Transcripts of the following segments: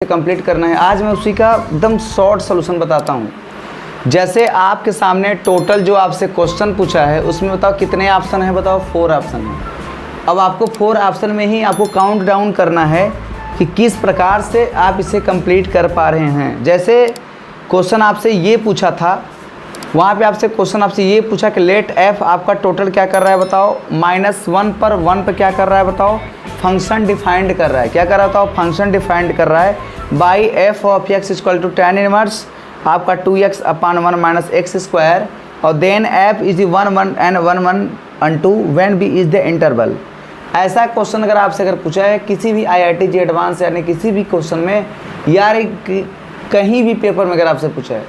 Complete करना है। आज मैं उसी का एकदम शॉर्ट सॉल्यूशन बताता हूँ। जैसे आपके सामने टोटल जो आपसे क्वेश्चन पूछा है उसमें बताओ कितने ऑप्शन है, बताओ 4 ऑप्शन है। अब आपको 4 ऑप्शन में ही आपको काउंट डाउन करना है कि किस प्रकार से आप इसे कंप्लीट कर पा रहे हैं। जैसे क्वेश्चन आपसे ये पूछा था, वहाँ पे आपसे क्वेश्चन आपसे ये पूछा कि लेट एफ आपका टोटल क्या कर रहा है बताओ, -1 पर 1 पे क्या कर रहा है बताओ, फंक्शन डिफाइंड कर रहा है। क्या कर रहा है बताओ, फंक्शन डिफाइंड कर रहा है by f of x equal to tan inverse आपका 2x upon 1 minus x square और then f is 1 1 and 1 1 2 when B is the interval. ऐसा क्वेश्चन अगर आपसे पूछा है किसी भी IIT जी एडवांस यानी किसी भी क्वेश्चन में या कहीं भी पेपर में अगर आपसे पूछा है,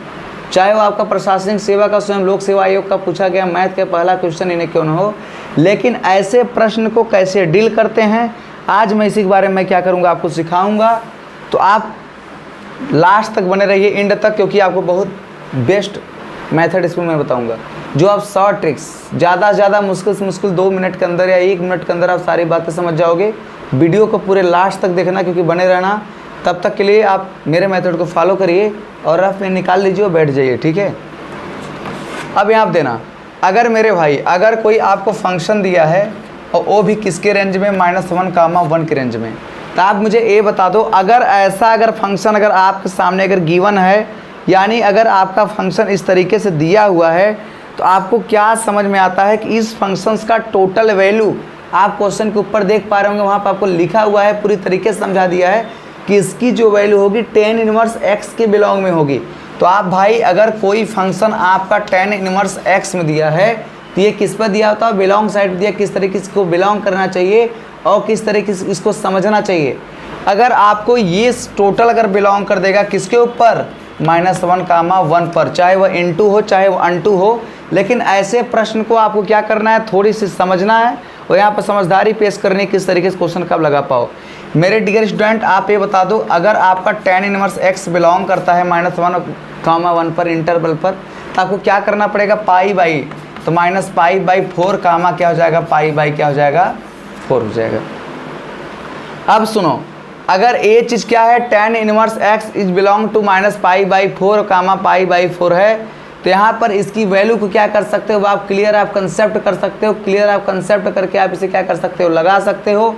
चाहे वो आपका प्रशासनिक सेवा का स्वयं लोक सेवा आयोग का पूछा गया मैथ का पहला क्वेश्चन इन्हें क्यों न हो, लेकिन ऐसे प्रश्न को कैसे डील करते हैं आज मैं इसी के बारे में क्या करूँगा आपको सिखाऊंगा। तो आप लास्ट तक बने रहिए, एंड तक, क्योंकि आपको बहुत बेस्ट मेथड इसमें मैं बताऊंगा जो आप शॉर्ट ट्रिक्स ज़्यादा से ज़्यादा मुश्किल से मुश्किल 2 मिनट के अंदर या 1 मिनट के अंदर आप सारी बातें समझ जाओगे। वीडियो को पूरे लास्ट तक देखना क्योंकि बने रहना। तब तक के लिए आप मेरे मेथड को फॉलो करिए और रफ में निकाल लीजिए और बैठ जाइए, ठीक है। अब यहाँ आप देना, अगर मेरे भाई अगर कोई आपको फंक्शन दिया है और वो भी किसके रेंज में, -1, 1 के रेंज में, तो आप मुझे ये बता दो अगर फंक्शन अगर आपके सामने अगर गिवन है, यानी अगर आपका फंक्शन इस तरीके से दिया हुआ है तो आपको क्या समझ में आता है कि इस फंक्शंस का टोटल वैल्यू आप क्वेश्चन के ऊपर देख पा रहे होंगे, वहाँ पर आपको लिखा हुआ है, पूरी तरीके से समझा दिया है कि इसकी जो वैल्यू होगी tan इनवर्स x के बिलोंग में होगी। तो आप भाई अगर कोई फंक्शन आपका tan इनवर्स x में दिया है तो ये किस पर दिया होता है, बिलोंग साइड दिया, किस तरीके से इसको बिलोंग करना चाहिए और किस तरीके से इसको समझना चाहिए। अगर आपको ये टोटल अगर बिलोंग कर देगा किसके ऊपर, -1, 1 पर, चाहे वह इनटू हो चाहे वह अनटू हो, लेकिन ऐसे प्रश्न को आपको क्या करना है, थोड़ी सी समझना है और यहाँ पर समझदारी पेश करनी किस तरीके से क्वेश्चन कब लगा पाओ। मेरे डियर स्टूडेंट आप ये बता दो अगर आपका tan इनवर्स x बिलोंग करता है -1, 1 पर इंटरवल पर, तो आपको क्या करना पड़ेगा, पाई बाई, तो -π/4 कामा क्या हो जाएगा, पाई बाई क्या हो जाएगा, 4 हो जाएगा। अब सुनो, अगर ये चीज़ क्या है, tan inverse x is belong to -π/4 comma π/4 है, तो यहाँ पर इसकी वैल्यू को क्या कर सकते हो आप, क्लियर आप कंसेप्ट कर सकते हो। क्लियर आप कंसेप्ट करके आप इसे क्या कर सकते हो, लगा सकते हो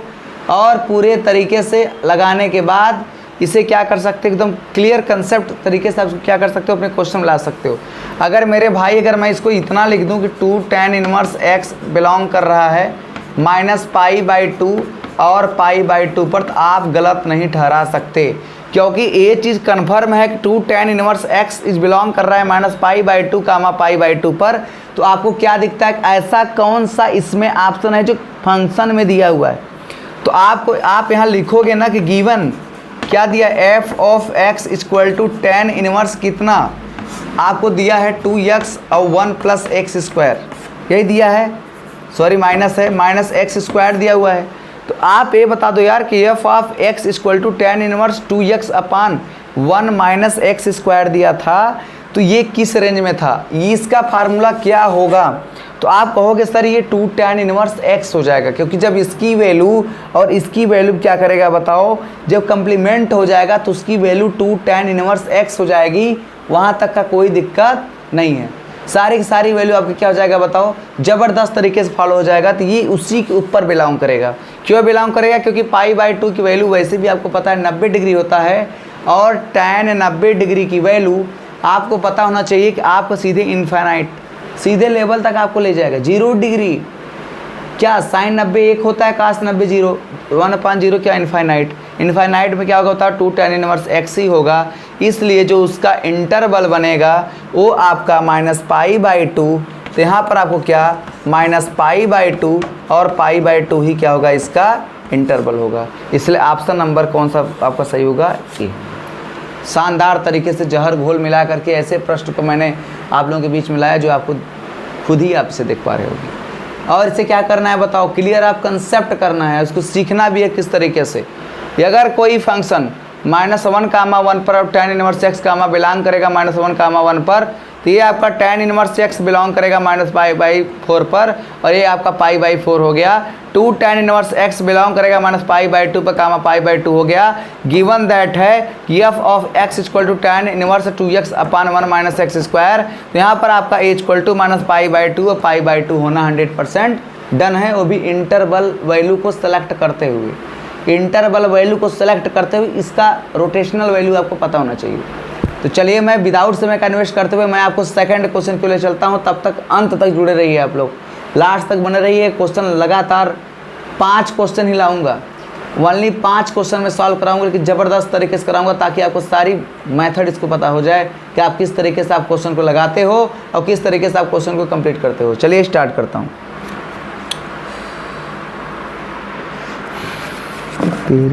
और पूरे तरीके से लगाने के बाद इसे क्या कर सकते हो, एकदम क्लियर कंसेप्ट तरीके से आप क्या कर सकते हो, अपने क्वेश्चन में ला सकते हो। अगर मेरे भाई अगर मैं इसको इतना लिख दूं कि 2 tan इनवर्स x बिलोंग कर रहा है -π/2 और π/2 पर, तो आप गलत नहीं ठहरा सकते क्योंकि ये चीज़ कन्फर्म है कि 2 tan inverse x is belong कर रहा है -π/2 कामा π/2 पर। तो आपको क्या दिखता है, ऐसा कौन सा इसमें ऑप्शन है जो फंक्शन में दिया हुआ है। तो आप यहाँ लिखोगे ना कि गिवन क्या दिया, f of x equal to tan inverse कितना आपको दिया है 2x और 1 + x स्क्वायर, यही दिया है, सॉरी माइनस है, -x² दिया हुआ है। तो आप ये बता दो यार कि f of x equal to tan inverse 2x upon 1 minus x square दिया था, तो ये किस रेंज में था, इसका फार्मूला क्या होगा। तो आप कहोगे सर ये 2 tan इनवर्स x हो जाएगा, क्योंकि जब इसकी वैल्यू और इसकी वैल्यू क्या करेगा बताओ, जब कंप्लीमेंट हो जाएगा तो उसकी वैल्यू 2 tan इनवर्स x हो जाएगी। वहाँ तक का कोई दिक्कत नहीं है, सारी की सारी वैल्यू आपकी क्या हो जाएगा बताओ, ज़बरदस्त तरीके से फॉलो हो जाएगा। तो ये उसी के ऊपर बिलोंग करेगा। क्यों बिलोंग करेगा, क्योंकि π/2 की वैल्यू वैसे भी आपको पता है 90 डिग्री होता है और tan 90 डिग्री की वैल्यू आपको पता होना चाहिए कि आपको सीधे इनफाइनाइट, सीधे लेवल तक आपको ले जाएगा। 0 डिग्री क्या sin 90 1 होता है, cos 90 0, 1/0 क्या इनफाइनाइट, इनफाइनाइट में क्या होगा 2 tan इनवर्स x ही होगा। इसलिए जो उसका इंटरवल बनेगा वो आपका -π/2, तो यहाँ पर आपको क्या -π/2 और π/2 ही क्या होगा, इसका इंटरवल होगा। इसलिए ऑप्शन नंबर कौन सा आपका सही होगा, ए। शानदार तरीके से जहर घोल मिला करके ऐसे प्रश्न को मैंने आप लोगों के बीच में लाया जो आपको खुद ही आप इसे देख पा रहे होगे। और इसे क्या करना है बताओ, क्लियर आप कंसेप्ट करना है, उसको सीखना भी है किस तरीके से। अगर कोई फंक्शन -1 कामा 1 पर, और tan इनवर्स x कामा बिलोंग करेगा -1 कामा 1 पर, तो ये आपका tan इनवर्स x बिलोंग करेगा -π/4 पर, और ये आपका π/4 हो गया। 2 tan इनवर्स x बिलोंग करेगा -π/2 पर, कामा π/2 हो गया। गिवन दैट है कि f of x equal to tan inverse 2x upon 1 - x square, तो यहाँ पर आपका a इक्वल टू -π/2 और π/2 होना 100% डन है, वो भी इंटरवल वैल्यू को सेलेक्ट करते हुए। इंटरवल वैल्यू को सेलेक्ट करते हुए इसका रोटेशनल वैल्यू आपको पता होना चाहिए। तो चलिए मैं विदाउट समय का इन्वेस्ट करते हुए मैं आपको सेकंड क्वेश्चन के लिए चलता हूं, तब तक अंत तक जुड़े रहिए, आप लोग लास्ट तक बने रहिए। क्वेश्चन लगातार 5 क्वेश्चन ही लाऊंगा, ओनली 5 क्वेश्चन में सॉल्व कराऊंगा, लेकिन ज़बरदस्त तरीके से कराऊंगा ताकि आपको सारी मेथड इसको पता हो जाए कि आप किस तरीके से आप क्वेश्चन को लगाते हो और किस तरीके से आप क्वेश्चन को कंप्लीट करते हो। चलिए स्टार्ट करता हूँ। फिर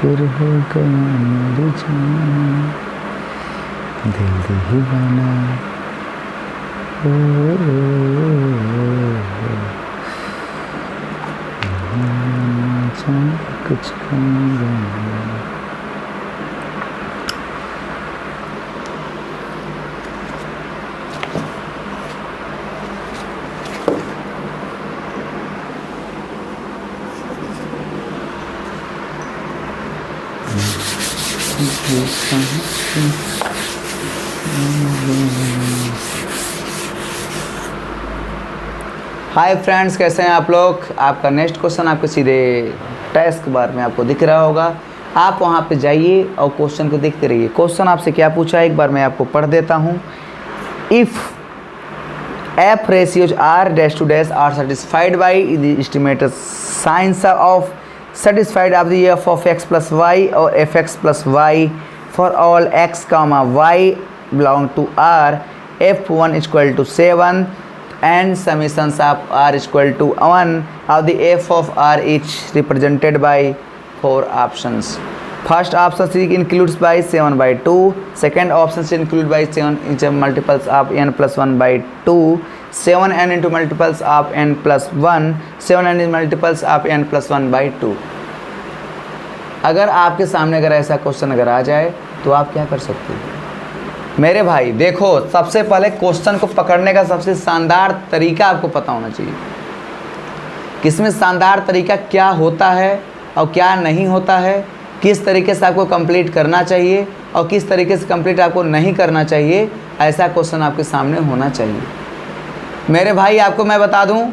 होगा मेरी जान, दिल दीवाना कुछ कहूँगा। हाय फ्रेंड्स, कैसे हैं आप लोग। आपका नेक्स्ट क्वेश्चन आपके सीधे टास्क बार में आपको दिख रहा होगा। आप वहां पे जाइए और क्वेश्चन को देखते रहिए। क्वेश्चन आपसे क्या पूछा है एक बार मैं आपको पढ़ देता हूं। If F ratios r dash two dash are satisfied by the estimated science of satisfied of the f of x plus y or fx plus y for all x comma y belong to r, f1 equal to 7 and summations of r equal to 1 of the f of r is represented by 4 options. First option is includes by 7/2, second option is included by 7 is multiples of n plus 1/2, 7n into multiples of n plus 1, 7n is multiples of n plus 1/2। अगर आपके सामने अगर ऐसा question अगर आ जाए तो आप क्या कर सकते हो मेरे भाई। देखो, सबसे पहले क्वेश्चन को पकड़ने का सबसे शानदार तरीका आपको पता होना चाहिए। किसमें शानदार तरीका क्या होता है और क्या नहीं होता है, किस तरीके से आपको कंप्लीट करना चाहिए और किस तरीके से कंप्लीट आपको नहीं करना चाहिए, ऐसा क्वेश्चन आपके सामने होना चाहिए मेरे भाई। आपको मैं बता दूं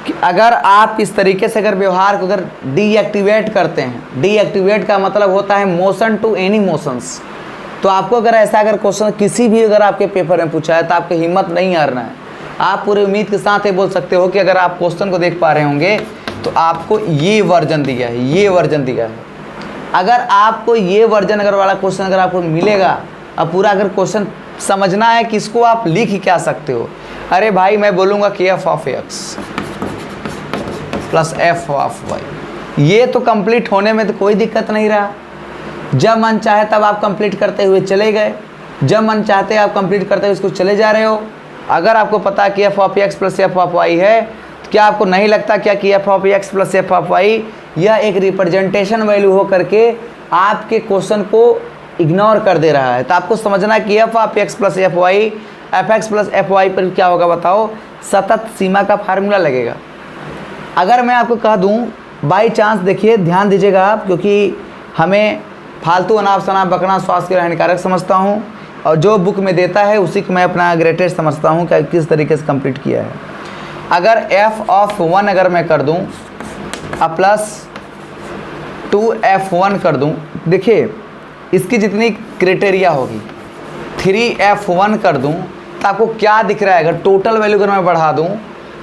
कि अगर आप इस तरीके से अगर व्यवहार को अगर डीएक्टिवेट करते हैं, डीएक्टिवेट का मतलब होता है मोशन टू एनी मोशंस, तो आपको अगर ऐसा अगर क्वेश्चन किसी भी अगर आपके पेपर में पूछा है तो आपकी हिम्मत नहीं हारना है। आप पूरी उम्मीद के साथ ये बोल सकते हो कि अगर आप क्वेश्चन को देख पा रहे होंगे तो आपको ये वर्जन दिया है, ये वर्जन दिया है। अगर आपको ये वर्जन अगर वाला क्वेश्चन अगर आपको मिलेगा और पूरा अगर क्वेश्चन समझना है कि इसको आप लिख ही क्या सकते हो। अरे भाई, मैं बोलूँगा कि f of x plus f of y, ये तो कंप्लीट होने में तो कोई दिक्कत नहीं रहा। जब मन चाहे तब आप कंप्लीट करते हुए चले गए, जब मन चाहते आप कंप्लीट करते हुए इसको चले जा रहे हो। अगर आपको पता कि f of x plus f of y है, तो क्या आपको नहीं लगता क्या कि f of x plus f of y यह एक रिप्रेजेंटेशन वैल्यू हो करके आपके क्वेश्चन को इग्नोर कर दे रहा है। तो आपको समझना है कि f of x plus F Y, F X plus F Y पर क्या होगा बताओ, सतत सीमा का फार्मूला लगेगा। अगर मैं आपको कह दूं बाई चांस, देखिए ध्यान दीजिएगा आप, क्योंकि हमें फालतू अनाप शनाप बकना स्वास्थ्य के लिए हानिकारक समझता हूं और जो बुक में देता है उसी को मैं अपना ग्रेटेस्ट समझता हूं कि किस तरीके से कंप्लीट किया है। अगर f ऑफ 1 अगर मैं कर दूं और प्लस 2f1 कर दूं, देखिए इसकी जितनी क्राइटेरिया होगी 3f1 कर दूं तो आपको क्या दिख रहा है। अगर टोटल वैल्यू अगर मैं बढ़ा दूं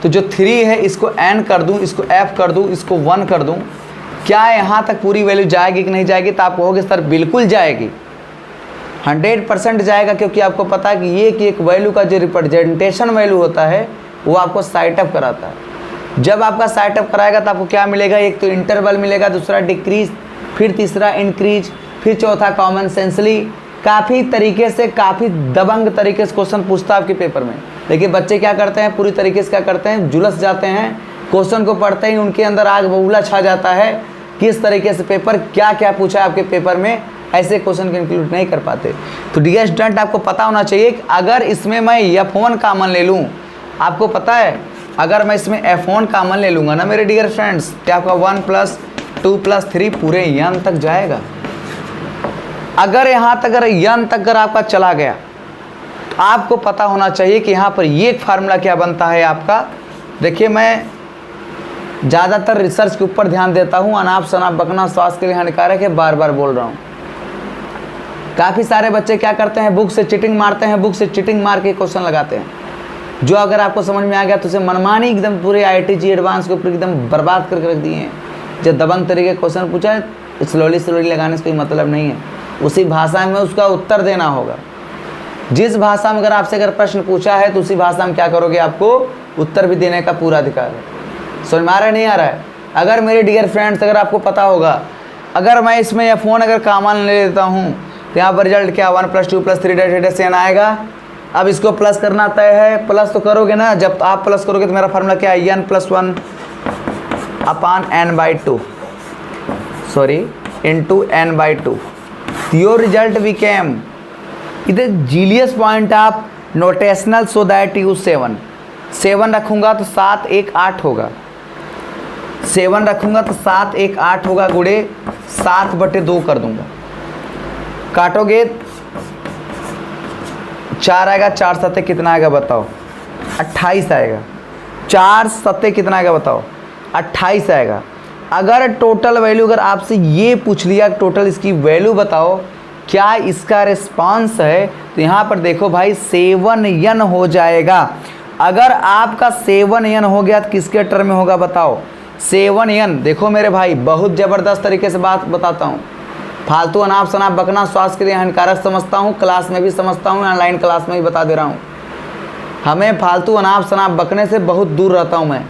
तो जो 3 है इसको n कर दूं, इसको f कर दूं, इसको 1 कर दूं, क्या यहाँ तक पूरी वैल्यू जाएगी कि नहीं जाएगी। तो आप कहोगे सर बिल्कुल जाएगी। 100% जाएगा, क्योंकि आपको पता है कि ये कि एक वैल्यू का जो रिप्रेजेंटेशन वैल्यू होता है वो आपको साइटअप कराता है। जब आपका साइटअप कराएगा तो आपको क्या मिलेगा, एक तो इंटरवल मिलेगा, दूसरा डिक्रीज, फिर तीसरा इंक्रीज, फिर चौथा कॉमन सेंसली। काफ़ी तरीके से, काफ़ी दबंग तरीके से क्वेश्चन पूछता है आपके पेपर में। देखिए बच्चे क्या करते हैं, पूरी तरीके से क्या करते हैं, झुलस जाते हैं, क्वेश्चन को पढ़ते ही उनके अंदर आग बबूला छा जाता है। किस तरीके से पेपर क्या क्या पूछा है आपके पेपर में, ऐसे क्वेश्चन को इंक्लूड नहीं कर पाते। तो डियर स्टूडेंट, आपको पता होना चाहिए कि अगर इसमें मैं F1 कॉमन ले लूँ, आपको पता है अगर मैं इसमें F1 कॉमन ले लूँगा ना मेरे डियर फ्रेंड्स, तो आपका 1 + 2 + 3 पूरे n तक जाएगा। अगर यहाँ तक अगर n तक अगर आपका चला गया तो आपको पता होना चाहिए कि यहाँ पर ये फार्मूला क्या बनता है आपका। देखिए मैं ज़्यादातर रिसर्च के ऊपर ध्यान देता हूँ, अनाप शनाप बकना स्वास्थ्य के लिए हानिकारक है, बार बार बोल रहा हूँ। काफ़ी सारे बच्चे क्या करते हैं, बुक से चिटिंग मारते हैं, बुक से चिटिंग मार के क्वेश्चन लगाते हैं, जो अगर आपको समझ में आ गया तो उसे मनमानी एकदम पूरे IIT एडवांस के ऊपर एकदम बर्बाद करके रख दिए हैं। जब दबंग तरीके क्वेश्चन पूछा है, स्लोली लगाने से कोई मतलब नहीं है, उसी भाषा में उसका उत्तर देना होगा। जिस भाषा में आपसे अगर प्रश्न पूछा है तो उसी भाषा में क्या करोगे, आपको उत्तर भी देने का पूरा अधिकार है। समझ में आ रहा है, नहीं आ रहा है? अगर मेरे डियर फ्रेंड्स, अगर आपको पता होगा, अगर मैं इसमें F1 अगर कॉमन ले लेता हूँ तो यहाँ पर रिजल्ट क्या 1 + 2 + 3 n आएगा। अब इसको प्लस करना तय है, प्लस तो करोगे ना, जब आप प्लस करोगे तो मेरा फार्मूला क्या है, n + 1 / n/2 into n/2। Your result became, इधर जीलियस पॉइंट आप नोटेशनल सो दैट यूज 7 रखूँगा तो 7 1 8 होगा, 7 रखूँगा तो 7 1 8 होगा, गुड़े 7/2 कर दूंगा। काटोगे 4 आएगा, 4 7 कितना आएगा बताओ, 28 आएगा। 4 7 कितना आएगा बताओ, 28 आएगा। अगर टोटल वैल्यू अगर आपसे ये पूछ लिया टोटल इसकी वैल्यू बताओ क्या इसका रिस्पांस है, तो यहाँ पर देखो भाई 7n हो जाएगा। अगर आपका 7n हो गया तो किसके टर्म में होगा बताओ, 7n। देखो मेरे भाई बहुत ज़बरदस्त तरीके से बात बताता हूँ, फालतू अनाप शनाप बकना स्वास्थ्य के लिए हानिकारक समझता हूँ, क्लास में भी समझता हूँ, ऑनलाइन क्लास में भी बता दे रहा हूँ। हमें फालतू अनाप शनाप बकने से बहुत दूर रहता हूँ मैं।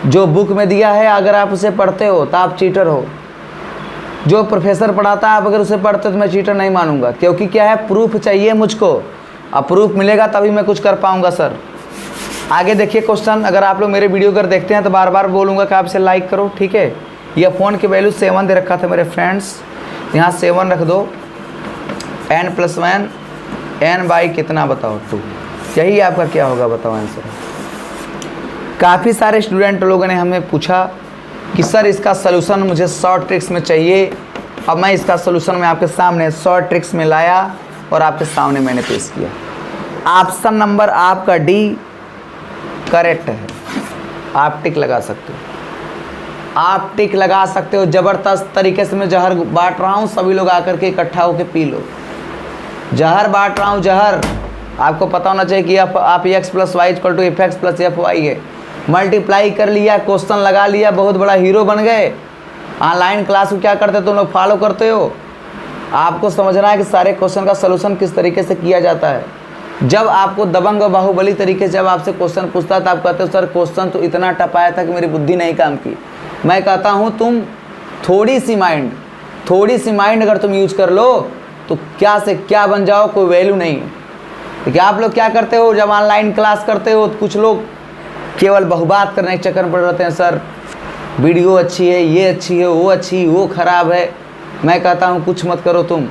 जो बुक में दिया है अगर आप उसे पढ़ते हो तो आप चीटर हो, जो प्रोफेसर पढ़ाता है आप अगर उसे पढ़ते हो तो मैं चीटर नहीं मानूंगा, क्योंकि क्या है, प्रूफ चाहिए मुझको। अब प्रूफ मिलेगा तभी मैं कुछ कर पाऊंगा सर। आगे देखिए क्वेश्चन, अगर आप लोग मेरे वीडियो अगर देखते हैं तो बार बार बोलूँगा कि आप इसे लाइक करो, ठीक है। ये फ़ोन की वैल्यू 7 दे रखा था मेरे फ्रेंड्स, यहाँ 7 रख दो, n + 1 n/ कितना बताओ 2, यही आपका क्या होगा बताओ आंसर। काफ़ी सारे स्टूडेंट लोगों ने हमें पूछा कि सर इसका सलूशन मुझे शॉर्ट ट्रिक्स में चाहिए। अब मैं इसका सलूशन मैं आपके सामने शॉर्ट ट्रिक्स में लाया और आपके सामने मैंने पेश किया। ऑप्शन नंबर आपका D करेक्ट है, आप टिक लगा सकते हो, आप टिक लगा सकते हो। ज़बरदस्त तरीके से मैं जहर बांट रहा हूँ, सभी लोग आकर के इकट्ठा होकर पी लो। जहर बांट रहा हूँ, जहर। आपको पता होना चाहिए कि आप x + y = fx + fy है। मल्टीप्लाई कर लिया, क्वेश्चन लगा लिया, बहुत बड़ा हीरो बन गए। ऑनलाइन क्लास में क्या करते तुम लोग फॉलो करते हो। आपको समझना है कि सारे क्वेश्चन का सलूशन किस तरीके से किया जाता है। जब आपको दबंग और बाहुबली तरीके से जब आपसे क्वेश्चन पूछता है तो आप कहते हो सर क्वेश्चन तो इतना टफ आया था कि मेरी बुद्धि नहीं काम की। मैं कहता हूँ तुम थोड़ी सी माइंड अगर तुम यूज कर लो तो क्या से क्या बन जाओ, कोई वैल्यू नहीं है। देखिए आप लोग क्या करते हो, जब ऑनलाइन क्लास करते हो तो कुछ लोग केवल बहुबात करने के चक्कर में पड़ रहते हैं, सर वीडियो अच्छी है, ये अच्छी है, वो अच्छी, वो ख़राब है। मैं कहता हूँ कुछ मत करो, तुम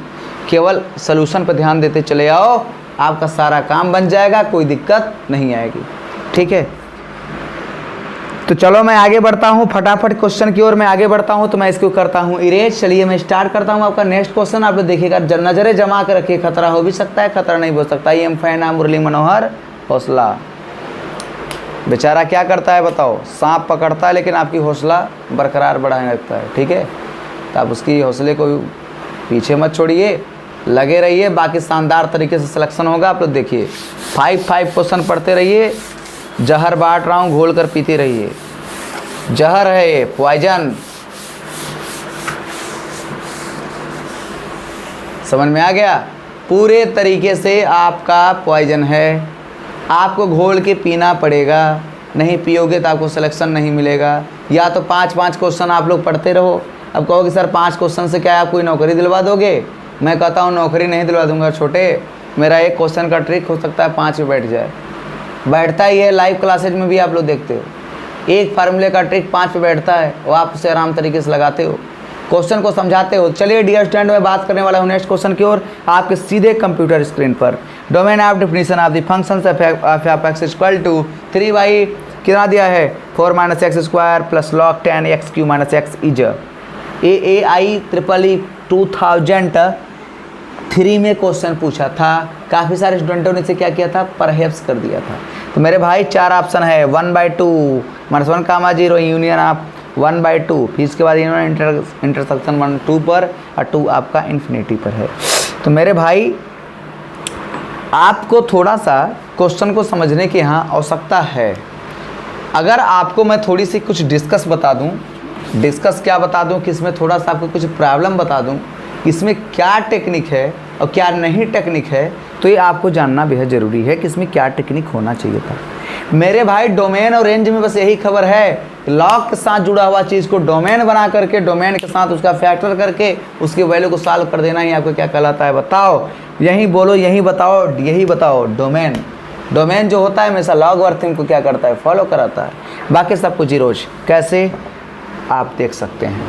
केवल सलूशन पर ध्यान देते चले आओ, आपका सारा काम बन जाएगा, कोई दिक्कत नहीं आएगी, ठीक है। तो चलो मैं आगे बढ़ता हूँ, फटाफट क्वेश्चन की ओर मैं आगे बढ़ता हूँ। तो मैं इसको करता हूँ इरेज। चलिए मैं स्टार्ट करता हूँ आपका नेक्स्ट क्वेश्चन। आप लोग देखिएगा, नज़रें जमा कर रखिए, खतरा हो भी सकता है, खतरा नहीं हो सकता। ये फैना मुरली मनोहर हौसला बेचारा क्या करता है बताओ, सांप पकड़ता है लेकिन आपकी हौसला बरकरार बढ़ाने लगता है, ठीक है। तो आप उसकी हौसले को पीछे मत छोड़िए, लगे रहिए, बाकी शानदार तरीके से सिलेक्शन होगा। आप लोग देखिए 5 क्वेश्चन पढ़ते रहिए। जहर बांट रहा हूँ, घोल कर पीते रहिए। जहर है ये, पॉइजन। समझ में आ गया। पूरे तरीके से आपका पॉइजन है, आपको घोल के पीना पड़ेगा, नहीं पियोगे तो आपको सिलेक्शन नहीं मिलेगा। या तो 5-5 क्वेश्चन आप लोग पढ़ते रहो। अब कहोगे सर 5 क्वेश्चन से क्या आप कोई नौकरी दिलवा दोगे? मैं कहता हूँ नौकरी नहीं दिलवा दूंगा छोटे, मेरा एक क्वेश्चन का ट्रिक हो सकता है 5 पे बैठ जाए, बैठता ही है। लाइव क्लासेज में भी आप लोग देखते हो, एक फार्मूले का ट्रिक 5 पे बैठता है और आप उसे आराम तरीके से लगाते हो, क्वेश्चन को समझाते हो। चलिए डियर स्टूडेंट, मैं बात करने वाला हूँ नेक्स्ट क्वेश्चन की ओर आपके सीधे कंप्यूटर स्क्रीन पर। Domain of definition of the functions of x equal to 3 by कितना दिया है 4 - x square plus log 10 x cube minus X is AAIEEE 2003 में क्वेश्चन पूछा था। काफ़ी सारे स्टूडेंटों ने इसे क्या किया था, परहैप्स कर दिया था। तो मेरे भाई 4 ऑप्शन है 1/2 -1 कामा 0 यूनियन ऑफ 1/2, फिर इसके बाद इन्होंने इंटरसेक्शन 1 2 पर और 2 आपका इन्फिनिटी पर है। तो मेरे भाई आपको थोड़ा सा क्वेश्चन को समझने की यहाँ आवश्यकता है। अगर आपको मैं थोड़ी सी कुछ डिस्कस बता दूँ, डिस्कस क्या बता दूँ कि इसमें थोड़ा सा आपको कुछ प्रॉब्लम बता दूँ, इसमें क्या टेक्निक है और क्या नहीं टेक्निक है, तो ये आपको जानना बेहद ज़रूरी है कि इसमें क्या टेक्निक होना चाहिए था। मेरे भाई डोमेन और रेंज में बस यही खबर है, लॉग के साथ जुड़ा हुआ चीज़ को डोमेन बना करके, डोमेन के साथ उसका फैक्टर करके उसकी वैल्यू को सॉल्व कर देना ही आपको क्या कहलाता है, बताओ? यही बोलो, यही बताओ, यही बताओ। डोमेन, डोमेन जो होता है हमेशा लॉग वर्थिंग को क्या करता है, फॉलो कराता है। बाकी सब कुछ जीरोज। कैसे आप देख सकते हैं,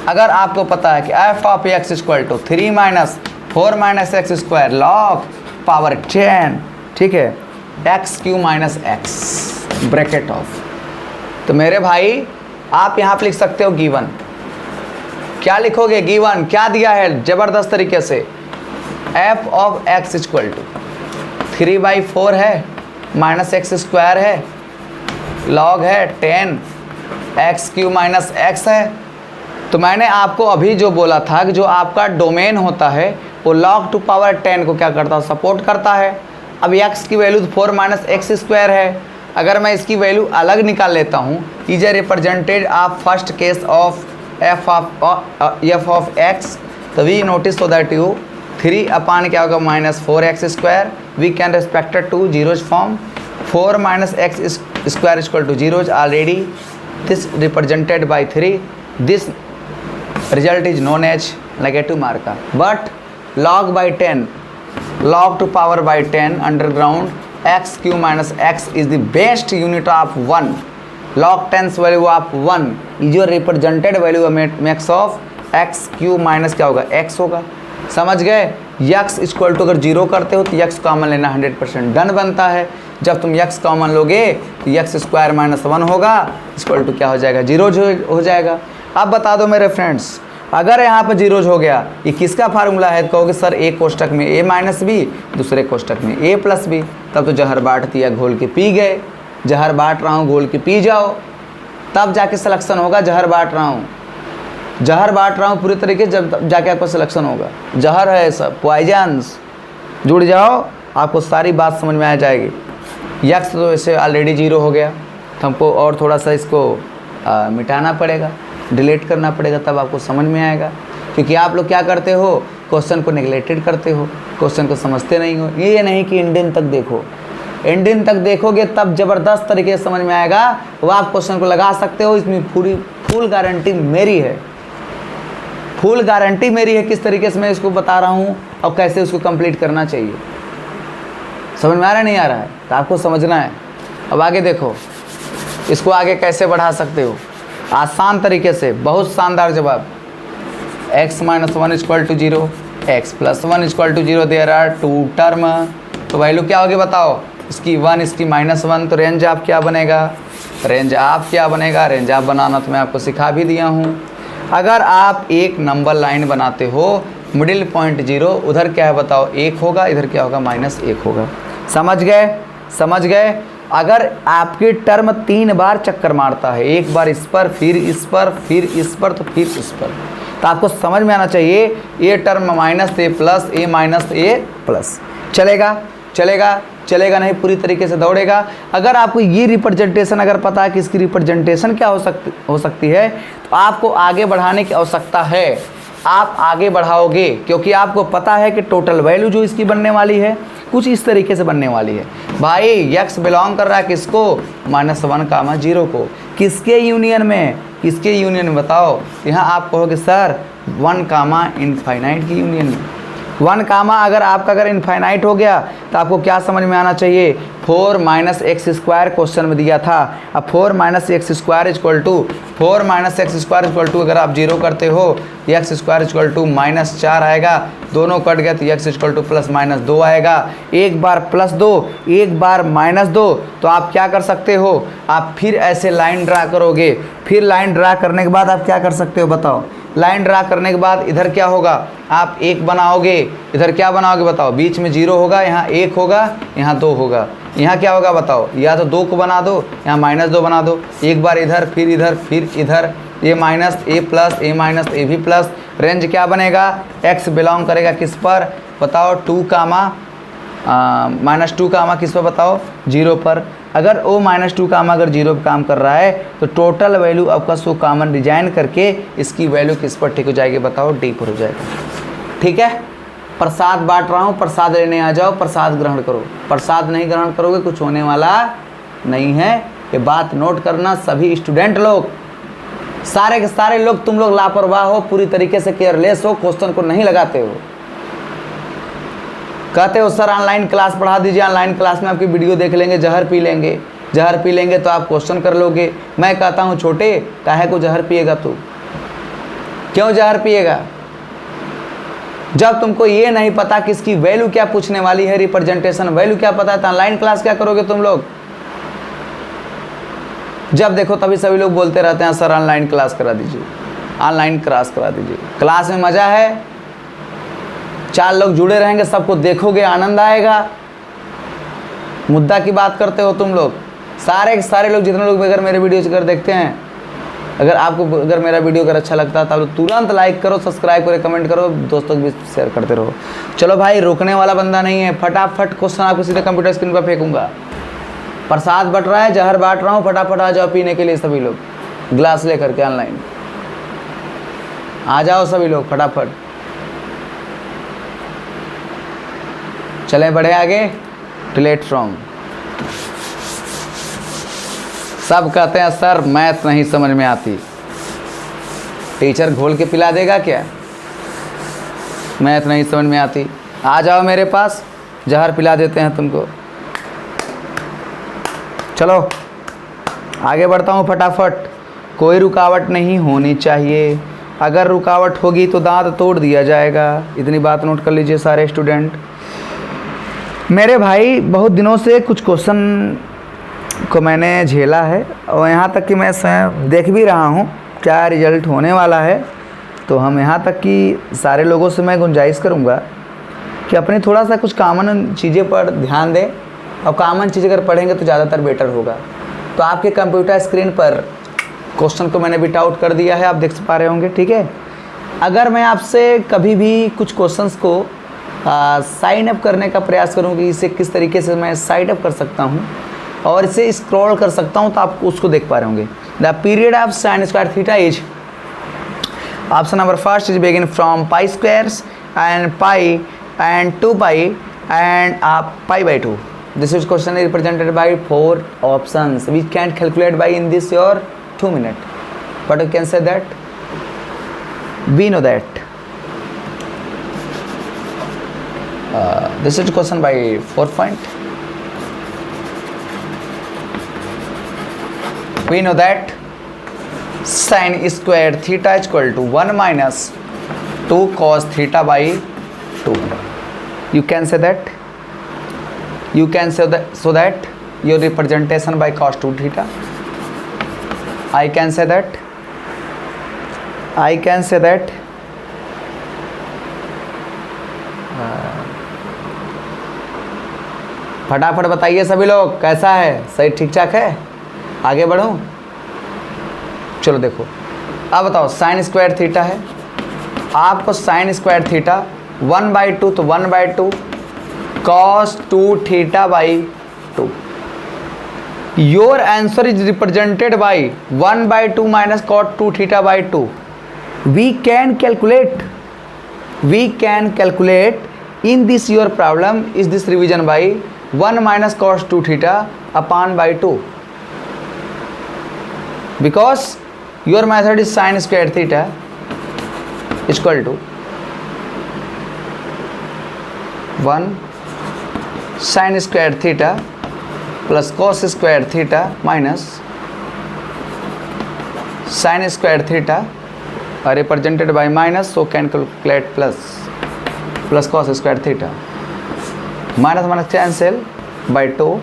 अगर आपको पता है कि f of x equal to 3 - 4 - x square log power 10, ठीक है, X cube minus X bracket of. तो मेरे भाई आप यहाँ पे लिख सकते हो गिवन। क्या लिखोगे? गिवन क्या दिया है ज़बरदस्त तरीके से, f of x equal to 3/4 है माइनस एक्स स्क्वायर है, log है 10 एक्स क्यू माइनस एक्स है। तो मैंने आपको अभी जो बोला था कि जो आपका डोमेन होता है वो log टू पावर 10 को क्या करता है, सपोर्ट करता है। अब x की वैल्यू 4 - एक्स स्क्वायर है। अगर मैं इसकी वैल्यू अलग निकाल लेता हूँ, is a represented of first case of f of x, तो we notice so that you 3 upon क्या होगा -4x square, we can respected to zeros form 4 - x square equal to zeros already, this represented by 3, this result is known as negative marker, but log by 10, log to power by 10 underground x cube minus x is the best unit of 1. log 10's value of 1 is your represented value max of x cube minus क्या होगा, x होगा। समझ गए? x equal to अगर 0 करते हो तो x common लेना 100% डन बनता है। जब तुम x कॉमन लोगे तो x स्क्वायर -1 होगा इक्वल टू क्या हो जाएगा, 0 हो जाएगा। अब बता दो मेरे फ्रेंड्स, अगर यहाँ पर जीरोज हो गया, ये किसका फार्मूला है? तो कहोगे सर एक कोष्टक में a माइनस बी, दूसरे कोष्टक में a प्लस बी। तब तो जहर बांट दिया, घोल के पी गए। जहर बांट रहा हूँ, घोल के पी जाओ, तब जाके सिलेक्शन होगा। जहर बांट रहा हूँ, जहर बांट रहा हूँ पूरी तरीके, जब जाके आपको सिलेक्शन होगा। जहर है सब, पॉइजन्स। जुड़ जाओ, आपको सारी बात समझ में आ जाएगी। यक्स तो ऐसे ऑलरेडी 0 हो गया, तो हमको और थोड़ा सा इसको मिटाना पड़ेगा, डिलीट करना पड़ेगा, तब आपको समझ में आएगा। क्योंकि आप लोग क्या करते हो, क्वेश्चन को नेग्लेक्टेड करते हो, क्वेश्चन को समझते नहीं हो। ये नहीं कि इंडियन तक देखो, इंडियन तक देखोगे तब ज़बरदस्त तरीके से समझ में आएगा, वो आप क्वेश्चन को लगा सकते हो। इसमें पूरी फुल गारंटी मेरी है, फुल गारंटी मेरी है किस तरीके से मैं इसको बता रहा हूँ और कैसे उसको कंप्लीट करना चाहिए। समझ में आ रहा है, नहीं आ रहा है? तो आपको समझना है। अब आगे देखो, इसको आगे कैसे बढ़ा सकते हो आसान तरीके से, बहुत शानदार जवाब। x - 1 equal to 0, x + 1 equal to 0, there are 2 term. तो वैल्यू क्या होगी बताओ, इसकी 1 इसकी -1, तो रेंज आप क्या बनेगा, रेंज आप क्या बनेगा, रेंज आप बनाना तो मैं आपको सिखा भी दिया हूँ। अगर आप एक नंबर लाइन बनाते हो, मिडिल पॉइंट 0, उधर क्या है बताओ 1 होगा, इधर क्या होगा -1 होगा। समझ गए? समझ गए? अगर आपकी टर्म 3 बार चक्कर मारता है, एक बार इस पर, फिर इस पर, फिर इस पर, तो फिर इस पर, तो आपको समझ में आना चाहिए ये term -a plus a minus a plus चलेगा, चलेगा, चलेगा नहीं, पूरी तरीके से दौड़ेगा। अगर आपको ये रिप्रेजेंटेशन अगर पता है कि इसकी रिप्रेजेंटेशन क्या हो सकती है, तो आपको आगे बढ़ाने की आवश्यकता है। आप आगे बढ़ाओगे, क्योंकि आपको पता है कि टोटल वैल्यू जो इसकी बनने वाली है कुछ इस तरीके से बनने वाली है। भाई x बिलोंग कर रहा है किसको, -1, 0 को, किसके यूनियन में, किसके यूनियन में बताओ। यहाँ आप कहोगे सर 1, इनफाइनाइट की यूनियन में। 1, अगर आपका अगर इनफाइनाइट हो गया तो आपको क्या समझ में आना चाहिए, 4 - x² क्वेश्चन में दिया था। अब 4 - x² equal to 4 - x² equal to अगर आप 0 करते हो x² इक्वल टू -4 आएगा, दोनों कट गए तो x इक्वल टू +-2 आएगा। एक बार +2 एक बार -2, तो आप क्या कर सकते हो, आप फिर ऐसे लाइन ड्रा करोगे। फिर लाइन ड्रा करने के बाद आप क्या कर सकते हो बताओ। लाइन ड्रा करने के बाद इधर क्या होगा, आप 1 बनाओगे, इधर क्या बनाओगे बताओ, बीच में 0 होगा, यहाँ 1 होगा, यहाँ 2 होगा, यहाँ क्या होगा बताओ, या तो 2 को बना दो, यहाँ -2 बना दो। एक बार इधर, फिर इधर, फिर इधर, ये माइनस, ए प्लस, ए माइनस, ए भी प्लस। रेंज क्या बनेगा, x बिलोंग करेगा किस पर बताओ, -2 किस पर बताओ, 0 पर। अगर ओ -2 अगर 0 पर काम कर रहा है तो टोटल वैल्यू आपका सो कॉमन डिजाइन करके इसकी वैल्यू किस पर ठीक हो जाएगी बताओ, डी पर हो जाएगा। ठीक है, प्रसाद बांट रहा हूँ, प्रसाद लेने आ जाओ, प्रसाद ग्रहण करो। प्रसाद नहीं ग्रहण करोगे कुछ होने वाला नहीं है, ये बात नोट करना। सभी स्टूडेंट लोग, सारे के सारे लोग, तुम लोग लापरवाह हो, पूरी तरीके से केयरलेस हो, क्वेश्चन को नहीं लगाते हो। कहते हो सर ऑनलाइन क्लास पढ़ा दीजिए, ऑनलाइन क्लास में आपकी वीडियो देख लेंगे, जहर पी लेंगे, जहर पी लेंगे तो आप क्वेश्चन कर लोगे। मैं कहता हूँ छोटे, काहे को जहर पिएगा तू, क्यों जहर पिएगा, जब तुमको ये नहीं पता कि इसकी वैल्यू क्या पूछने वाली है, रिप्रेजेंटेशन वैल्यू क्या पता है, तो ऑनलाइन क्लास क्या करोगे तुम लोग। जब देखो तभी सभी लोग बोलते रहते हैं सर ऑनलाइन क्लास करा दीजिए, ऑनलाइन क्लास करा दीजिए। क्लास में मज़ा है, 4 लोग जुड़े रहेंगे, सबको देखोगे, आनंद आएगा। मुद्दा की बात करते हो तुम लोग, सारे के सारे लोग, जितने लोग अगर मेरे वीडियो अगर देखते हैं, अगर आपको अगर मेरा वीडियो अगर अच्छा लगता है तो आप तुरंत लाइक करो, सब्सक्राइब करो, कमेंट करो, दोस्तों को भी शेयर करते रहो। चलो भाई, रोकने वाला बंदा नहीं है, फटाफट क्वेश्चन आपको सीधे कंप्यूटर स्क्रीन पर फेंकूंगा। प्रसाद बट रहा है, जहर बांट रहा हूँ, फटाफट आ जाओ पीने के लिए सभी लोग, ग्लास लेकर के ऑनलाइन आ जाओ सभी लोग फटाफट। चले बढ़े आगे, डिलीट फ्रॉम। सब कहते हैं सर मैथ नहीं समझ में आती, टीचर घोल के पिला देगा क्या, मैथ नहीं समझ में आती, आ जाओ मेरे पास, जहर पिला देते हैं तुमको। चलो आगे बढ़ता हूँ फटाफट। कोई रुकावट नहीं होनी चाहिए, अगर रुकावट होगी तो दांत तोड़ दिया जाएगा। इतनी बात नोट कर लीजिए सारे स्टूडेंट। मेरे भाई बहुत दिनों से कुछ क्वेश्चन को मैंने झेला है और यहाँ तक कि मैं देख भी रहा हूँ क्या रिजल्ट होने वाला है। तो हम यहाँ तक कि सारे लोगों से मैं गुंजाइश करूँगा कि अपने थोड़ा सा कुछ कॉमन चीज़ें पर ध्यान दें, और कॉमन चीज़ अगर पढ़ेंगे तो ज़्यादातर बेटर होगा। तो आपके कंप्यूटर स्क्रीन पर क्वेश्चन को मैंने बिट आउट कर दिया है, आप देख पा रहे होंगे। ठीक है, अगर मैं आपसे कभी भी कुछ क्वेश्चंस को साइन अप करने का प्रयास करूँ कि इसे किस तरीके से मैं साइन अप कर सकता हूँ और इसे स्क्रॉल कर सकता हूँ, तो आप उसको देख पा रहे होंगे। The period of sine square theta is, option number first is begin from pi squares and pi and 2 pi and pi by 2. This is question is represented by 4 options. We can calculate by in this your 2 minutes. But you can say that we know that. This is question by 4 point. We know that sin square theta is equal to 1 minus 2 cos theta by 2. You can say that. You can say that, so that your representation by cos 2 theta. I can say that. I can say that. फटाफट बताइए सभी लोग, कैसा है, सही ठीक ठाक है, आगे बढ़ूं। चलो देखो, अब बताओ साइन स्क्वायर थीटा है, आपको साइन स्क्वायर थीटा 1/2, तो 1/2 cos 2 theta by 2. Your answer is represented by 1/2 minus cos 2 theta by 2. we can calculate in this your problem is this revision by 1 minus cos 2 theta upon by 2, because your method is sin square theta is equal to 1 sin square theta plus cos square theta minus sin square theta are represented by minus, so can calculate plus cos square theta, minus minus cancel by 2.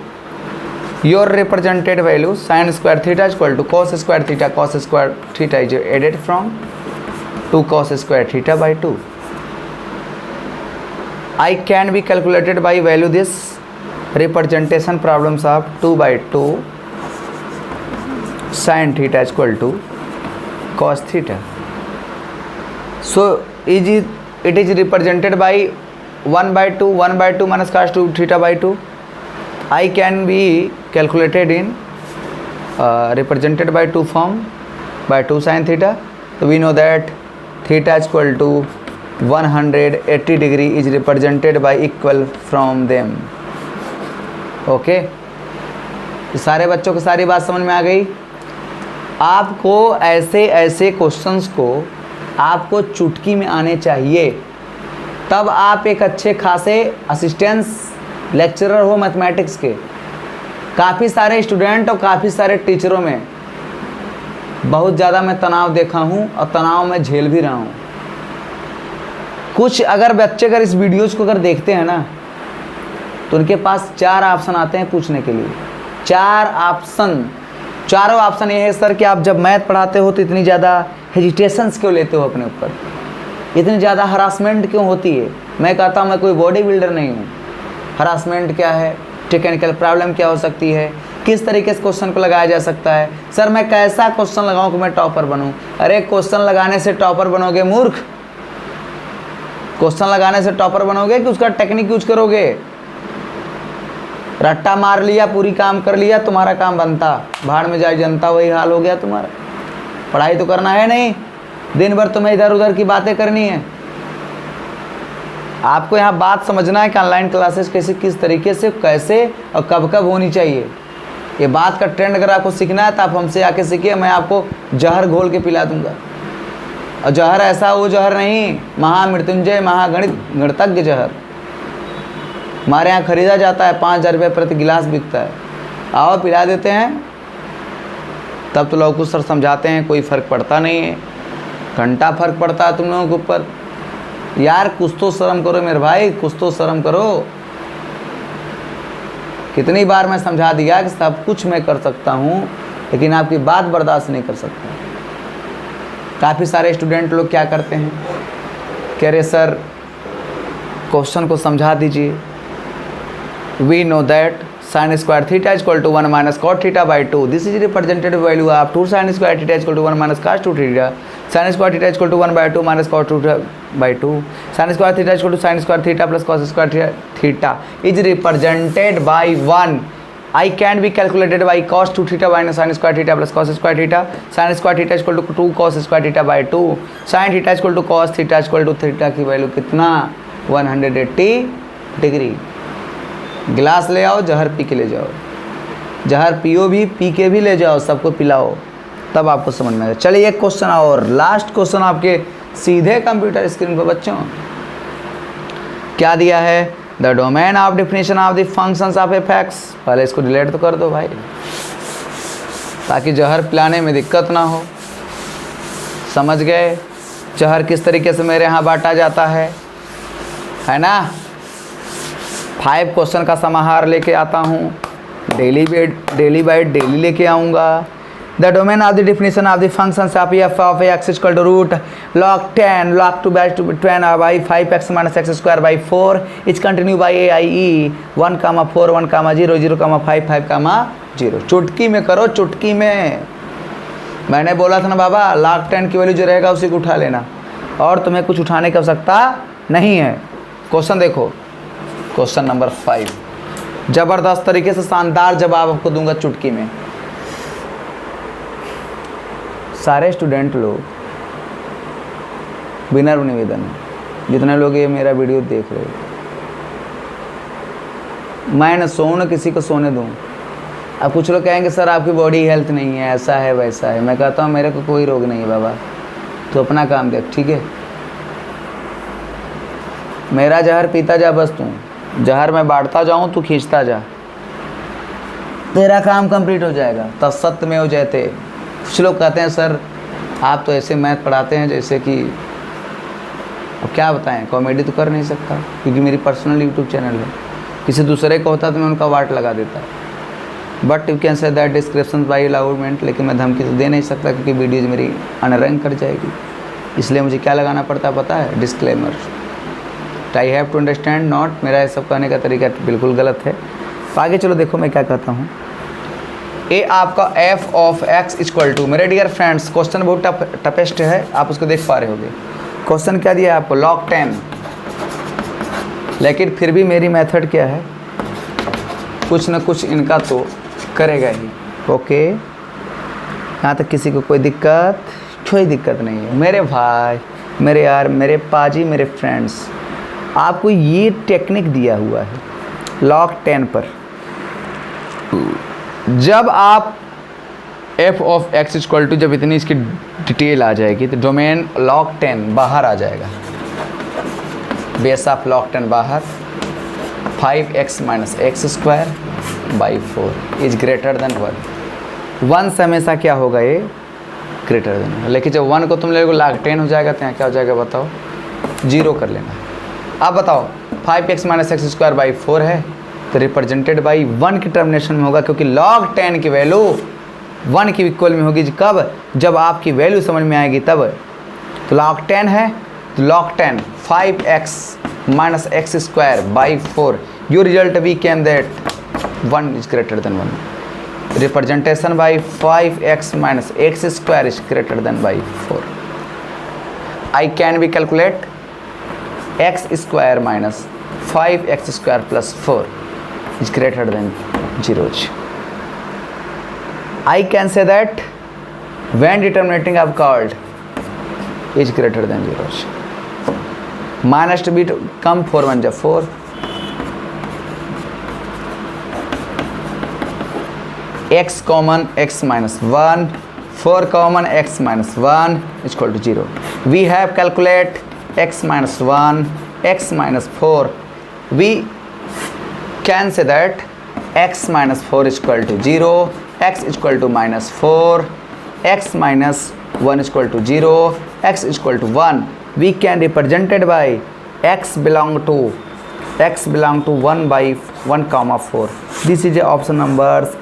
Your represented value sin square theta is equal to cos square theta. Cos square theta is added from 2 cos square theta by 2. I can be calculated by value this representation problems of 2 by 2 sin theta is equal to cos theta. So it is represented by 1 by 2 minus cos 2 theta by 2. I can be calculated in represented by 2 form by 2 sin theta. So we know that theta is equal to 180 degree is represented by equal from them. Okay, सारे बच्चों को सारी बात समझ में आ गई। आपको ऐसे क्वेश्चंस को आपको चुटकी में आने चाहिए, तब आप एक अच्छे खासे असिस्टेंस लेक्चरर हो मैथमेटिक्स के। काफ़ी सारे स्टूडेंट और काफ़ी सारे टीचरों में बहुत ज़्यादा मैं तनाव देखा हूँ और तनाव में झेल भी रहा हूँ। कुछ अगर बच्चे अगर इस वीडियोज़ को अगर देखते हैं ना, तो उनके पास 4 ऑप्शन आते हैं पूछने के लिए। 4 ऑप्शन, चारों ऑप्शन ये है सर कि आप जब मैथ पढ़ाते हो तो इतनी ज़्यादा हेजिटेशंस क्यों लेते हो अपने ऊपर, इतनी ज़्यादा हरासमेंट क्यों होती है। मैं कहता हूँ मैं कोई बॉडी बिल्डर नहीं हूँ। हरासमेंट क्या है, टेक्निकल प्रॉब्लम क्या हो सकती है, किस तरीके से क्वेश्चन को लगाया जा सकता है। सर मैं कैसा क्वेश्चन लगाऊँ कि मैं टॉपर बनूँ। अरे क्वेश्चन लगाने से टॉपर बनोगे मूर्ख? क्वेश्चन लगाने से टॉपर बनोगे कि उसका टेक्निक यूज करोगे? रट्टा मार लिया, पूरी काम कर लिया, तुम्हारा काम बनता, भाड़ में जाए जनता, वही हाल हो गया तुम्हारा। पढ़ाई तो करना है नहीं, दिन भर तुम्हें इधर उधर की बातें करनी है। आपको यहाँ बात समझना है कि ऑनलाइन क्लासेस कैसे, किस तरीके से, कैसे और कब कब होनी चाहिए। ये बात का ट्रेंड अगर आपको सीखना है तो आप हमसे आके सीखिए, मैं आपको जहर घोल के पिला दूंगा। और जहर ऐसा वो जहर नहीं, महामृत्युंजय महागणित गणतज्ञ जहर हमारे यहाँ खरीदा जाता है, 5,000 रुपये प्रति गिलास बिकता है। आओ पिला देते हैं। तब तो लोग कुछ सर समझाते हैं, कोई फ़र्क पड़ता नहीं है। घंटा फ़र्क पड़ता है तुम लोगों के ऊपर। यार कुछ तो शर्म करो मेरे भाई, कुछ तो शर्म करो। कितनी बार मैं समझा दिया कि सब कुछ मैं कर सकता हूँ, लेकिन आपकी बात बर्दाश्त नहीं कर सकता। काफ़ी सारे स्टूडेंट लोग क्या करते हैं, कह रहे सर क्वेश्चन को समझा दीजिए। We know that sin square theta is equal to 1 minus cot theta by 2. This is represented value of 2 sin square theta is equal to 1 minus cos 2 theta. Sin square theta is equal to 1 by 2 minus cot 2 by 2. Sin square theta is equal to sin square theta plus cos square theta is represented by 1. I can be calculated by cos 2 theta minus sin square theta plus cos square theta. Sin square theta is equal to 2 cos square theta by 2. Sin theta is equal to cos theta is equal to theta की value कितना, 180 degree. गिलास ले आओ, जहर P के ले जाओ, जहर पियो भी, पी के भी ले जाओ, सबको पिलाओ, तब आपको समझ में आएगा। चलिए एक क्वेश्चन और, लास्ट क्वेश्चन आपके सीधे कंप्यूटर स्क्रीन पर बच्चों। क्या दिया है, the domain of definition of the functions of F x. पहले इसको डिलीट तो कर दो भाई, ताकि जहर पिलाने में दिक्कत ना हो। समझ गए जहर किस तरीके से मेरे यहाँ बांटा जाता है ना। 5 क्वेश्चन का समाहार लेके आता हूँ, डेली बाय डेली लेके आऊँगा। The domain of the definition of the functions of f of x equal to root log 10 log 2 by 10 by 5x minus x square by 4 is continue by ए आई ई 1, 4, 1, 0, 0, 5, 5, 0। चुटकी में करो, चुटकी में। मैंने बोला था ना बाबा, log 10 की वैल्यू जो रहेगा उसी को उठा लेना, और तुम्हें कुछ उठाने की आवश्यकता नहीं है। क्वेश्चन देखो, क्वेश्चन नंबर 5, जबरदस्त तरीके से शानदार जवाब आपको दूंगा चुटकी में। सारे स्टूडेंट लोग विनम्र निवेदन है, जितने लोग ये मेरा वीडियो देख रहे हो, मैं न सोऊं न किसी को सोने दूं। अब कुछ लोग कहेंगे सर आपकी बॉडी हेल्थ नहीं है, ऐसा है वैसा है। मैं कहता हूँ मेरे को कोई रोग नहीं है बाबा, तो अपना काम देख, ठीक है। मेरा जहर पीता जा बस तू, जहर मैं बांटता जाऊँ तू खींचता जा, तेरा काम कंप्लीट हो जाएगा। तत्सत्य में हो जाते। कुछ लोग कहते हैं सर आप तो ऐसे मैथ पढ़ाते हैं जैसे कि, अब क्या बताएं, कॉमेडी तो कर नहीं सकता क्योंकि मेरी पर्सनल यूट्यूब चैनल है। किसी दूसरे का होता तो मैं उनका वाट लगा देता। But you can say that description by अलाउडमेंट, लेकिन मैं धमकी तो दे नहीं सकता क्योंकि वीडियोज मेरी अनरैंक कर जाएगी। इसलिए मुझे क्या लगाना पड़ता है पता है? Disclaimer. I have to understand not, मेरा ये सब कहने का तरीका बिल्कुल गलत है। आगे चलो देखो मैं क्या कहता हूँ। ए आपका f of x equal to, मेरे डियर फ्रेंड्स क्वेश्चन बहुत टफेस्ट है, आप उसको देख पा रहे होगे। क्वेश्चन क्या दिया है आपको? log 10, लेकिन फिर भी मेरी मेथड क्या है, कुछ न कुछ इनका तो करेगा ही। ओके, यहाँ तक किसी को कोई दिक्कत नहीं है मेरे भाई, मेरे यार, मेरे पाजी, मेरे फ्रेंड्स। आपको ये टेक्निक दिया हुआ है log 10 पर। जब आप f of x equal to, जब इतनी इसकी डिटेल आ जाएगी तो डोमेन log 10 बाहर आ जाएगा। बेस ऑफ log 10 बाहर, 5x minus x square by 4 is greater than 1। 1 से हमेशा क्या होगा? ये ग्रेटर देन। लेकिन जब 1 को तुम लोगों को log 10 हो जाएगा तो यहाँ क्या हो जाएगा बताओ? 0 कर लेना। अब बताओ 5x minus x square by 4 है तो रिप्रेजेंटेड बाई 1 की टर्मिनेशन में होगा, क्योंकि log 10 की वैल्यू 1 की इक्वल में होगी। कब? जब आपकी वैल्यू समझ में आएगी तब। तो log 10 है तो log 10 5x minus x square by 4, your result we can that 1 is greater than 1। Representation by 5x minus x square is greater than by 4। I can be calculate x square minus 5x square plus 4 is greater than 0. I can say that when determinating occurred is greater than 0. Minus to be to come 4 1 ja 4. X common x minus 1, 4 common x minus 1 is equal to 0. We have calculate x minus 1, x minus 4. We can say that x minus 4 is equal to 0, x is equal to minus 4, x minus 1 is equal to 0, x is equal to 1. We can represented by x belong to 1 by 1 comma 4. This is the option numbers